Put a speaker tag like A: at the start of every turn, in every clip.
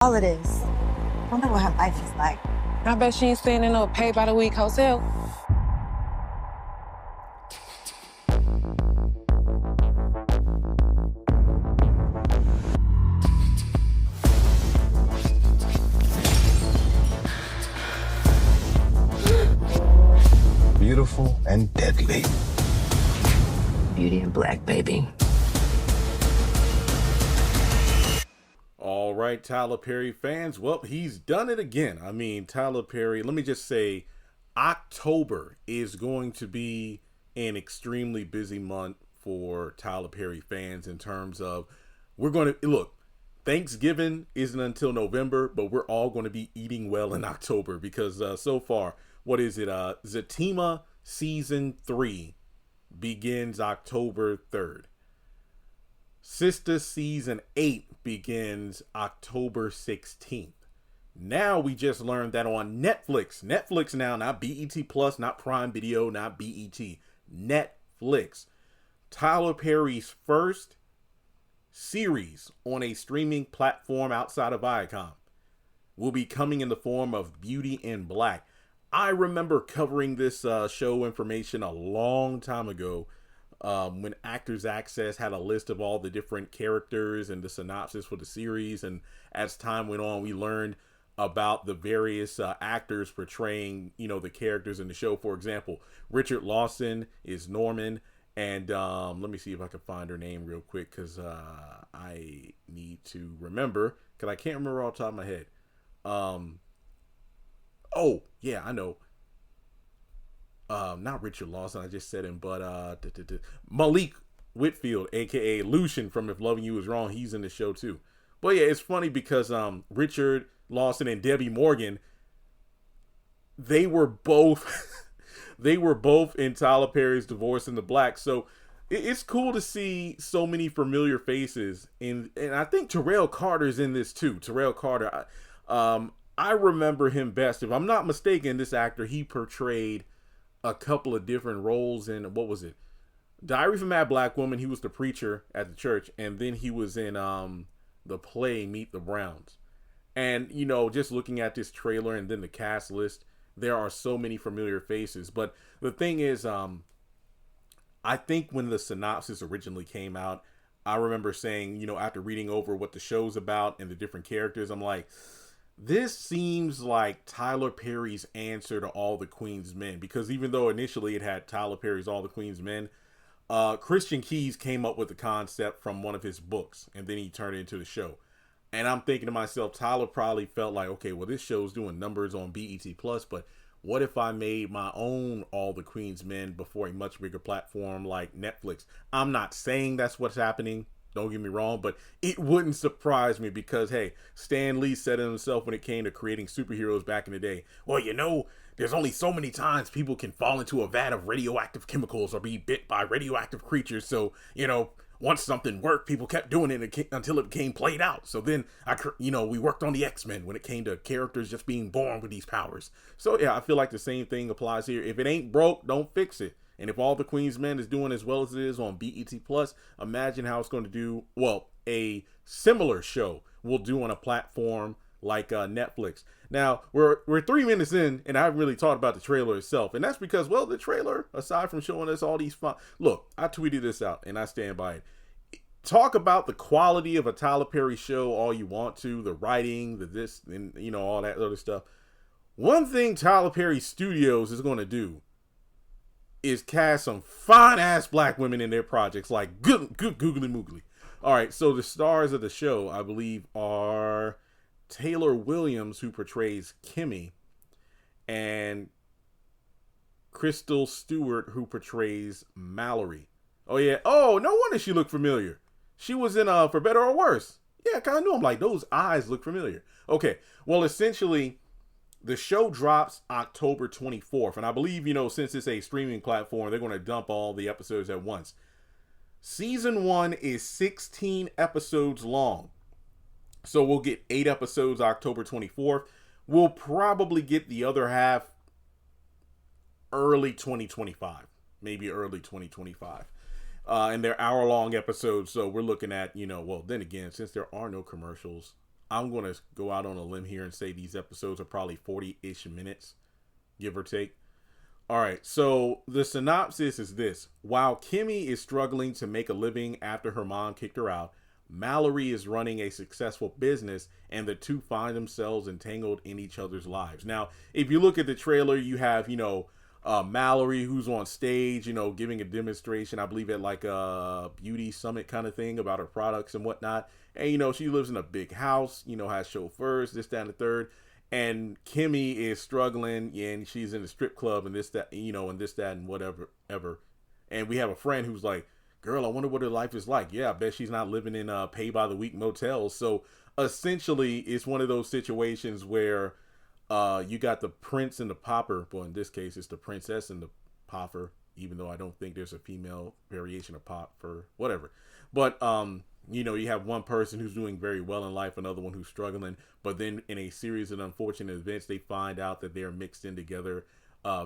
A: All it is. I wonder what her life is like.
B: I bet she ain't staying in no pay-by-the-week hotel.
C: Beautiful and deadly.
A: Beauty and black, baby.
D: All right, Tyler Perry fans. Well, he's done it again. I mean, Tyler Perry, let me just say, October is going to be an extremely busy month for Tyler Perry fans in terms of we're going to look. Thanksgiving isn't until November, but we're all going to be eating well in October because so far, what is it? Zatima season 3 begins October 3rd. Sister season 8 begins October 16th. Now we just learned that on Netflix now, not BET Plus, not Prime Video, not BET, Netflix, Tyler Perry's first series on a streaming platform outside of Viacom will be coming in the form of Beauty in Black. I remember covering this show information a long time ago when Actors Access had a list of all the different characters and the synopsis for the series. And as time went on, we learned about the various actors portraying, the characters in the show. For example, Richard Lawson is Norman. And let me see if I can find her name real quick because I need to remember because I can't remember off the top of my head. Oh, yeah, I know. Not Richard Lawson, I just said him, but Malik Whitfield, aka Lucian from If Loving You Is Wrong, he's in the show too. But yeah, it's funny because Richard Lawson and Debbie Morgan, they were both in Tyler Perry's Divorce in the Black. So it's cool to see so many familiar faces, and I think Terrell Carter's in this too. Terrell Carter, I remember him best. If I'm not mistaken, this actor, he portrayed a couple of different roles in, what was it? Diary of a Mad Black Woman. He was the preacher at the church, and then he was in the play Meet the Browns. And, just looking at this trailer and then the cast list, there are so many familiar faces. But the thing is, I think when the synopsis originally came out, I remember saying, after reading over what the show's about and the different characters, I'm like, this seems like Tyler Perry's answer to All the Queen's Men, because even though initially it had Tyler Perry's All the Queen's Men, Christian Keyes came up with the concept from one of his books, and then he turned it into the show. And I'm thinking to myself, Tyler probably felt like, okay, well, this show's doing numbers on BET Plus, but what if I made my own All the Queen's Men before a much bigger platform like Netflix? I'm not saying that's what's happening. Don't get me wrong, but it wouldn't surprise me because, hey, Stan Lee said it himself when it came to creating superheroes back in the day. Well, there's only so many times people can fall into a vat of radioactive chemicals or be bit by radioactive creatures. So, once something worked, people kept doing it until it became played out. So then, we worked on the X-Men when it came to characters just being born with these powers. So, yeah, I feel like the same thing applies here. If it ain't broke, don't fix it. And if All the Queen's Men is doing as well as it is on BET Plus, imagine how it's going to do, a similar show will do on a platform like Netflix. Now, we're 3 minutes in, and I haven't really talked about the trailer itself. And that's because, the trailer, aside from showing us all these fun... Look, I tweeted this out, and I stand by it. Talk about the quality of a Tyler Perry show all you want to, the writing, the this, and, all that other stuff. One thing Tyler Perry Studios is going to do is cast some fine-ass black women in their projects, like good googly moogly. All right, so the stars of the show, I believe, are Taylor Williams, who portrays Kimmy, and Crystal Stewart, who portrays Mallory. Oh, yeah. Oh, no wonder she looked familiar. She was in For Better or Worse. Yeah, I kind of knew. I'm like, those eyes look familiar. Okay, well, essentially, the show drops October 24th, and I believe, since it's a streaming platform, they're going to dump all the episodes at once. Season 1 is 16 episodes long, so we'll get 8 episodes October 24th. We'll probably get the other half early 2025, maybe early 2025. And they're hour-long episodes, so we're looking at, then again, since there are no commercials, I'm going to go out on a limb here and say these episodes are probably 40-ish minutes, give or take. All right, so the synopsis is this. While Kimmy is struggling to make a living after her mom kicked her out, Mallory is running a successful business, and the two find themselves entangled in each other's lives. Now, if you look at the trailer, you have, Mallory, who's on stage, giving a demonstration, I believe at like a beauty summit kind of thing about her products and whatnot. And, she lives in a big house, has chauffeurs, this, that, and the third. And Kimmy is struggling, and she's in the strip club and this, that, and this, that, and whatever, ever. And we have a friend who's like, girl, I wonder what her life is like. Yeah, I bet she's not living in pay by the week motels. So essentially, it's one of those situations where you got the prince and the pauper. Well, in this case, it's the princess and the pauper, even though I don't think there's a female variation of pauper, whatever. But, you have one person who's doing very well in life, another one who's struggling. But then in a series of unfortunate events, they find out that they're mixed in together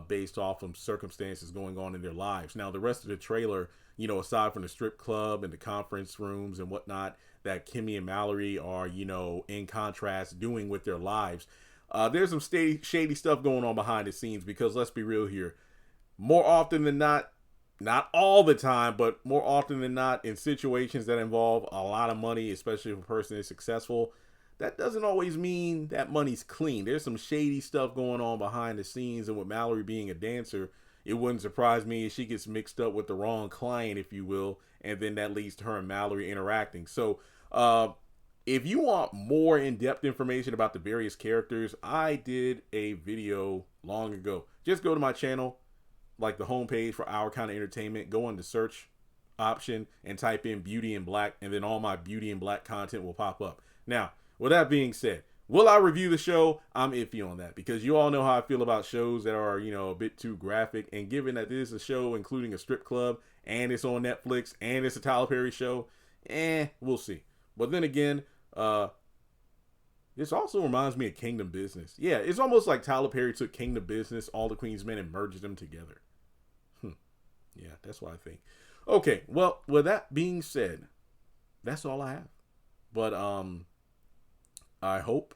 D: based off of circumstances going on in their lives. Now, the rest of the trailer, aside from the strip club and the conference rooms and whatnot that Kimmy and Mallory are, in contrast doing with their lives, there's some shady stuff going on behind the scenes because let's be real here. More often than not all the time, but more often than not in situations that involve a lot of money, especially if a person is successful, that doesn't always mean that money's clean. There's some shady stuff going on behind the scenes, and with Mallory being a dancer, it wouldn't surprise me if she gets mixed up with the wrong client, if you will, and then that leads to her and Mallory interacting. So, if you want more in-depth information about the various characters, I did a video long ago. Just go to my channel, like the homepage for Our Kind of Entertainment, go on the search option and type in Beauty in Black, and then all my Beauty in Black content will pop up. Now, with that being said, will I review the show? I'm iffy on that because you all know how I feel about shows that are, a bit too graphic. And given that this is a show including a strip club and it's on Netflix and it's a Tyler Perry show, we'll see. But then again, this also reminds me of Kingdom Business. Yeah, it's almost like Tyler Perry took Kingdom Business, All the Queen's Men, and merged them together. Yeah, that's what I think. Okay, well, with that being said, that's all I have. But I hope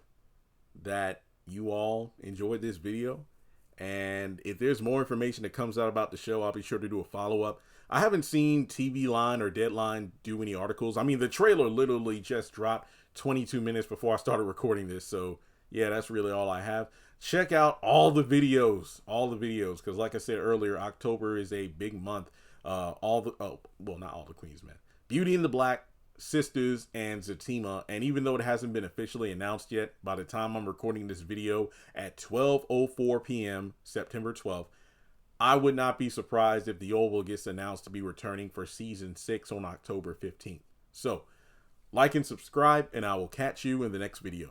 D: that you all enjoyed this video. And if there's more information that comes out about the show, I'll be sure to do a follow-up. I haven't seen TV Line or Deadline do any articles. I mean, the trailer literally just dropped 22 minutes before I started recording this. So, yeah, that's really all I have. Check out all the videos, because like I said earlier, October is a big month. Not all the Queens, man. Beauty in the Black, Sisters, and Zatima. And even though it hasn't been officially announced yet, by the time I'm recording this video at 12:04 p.m. September 12th, I would not be surprised if The Oval gets announced to be returning for season 6 on October 15th. So, like and subscribe, and I will catch you in the next video.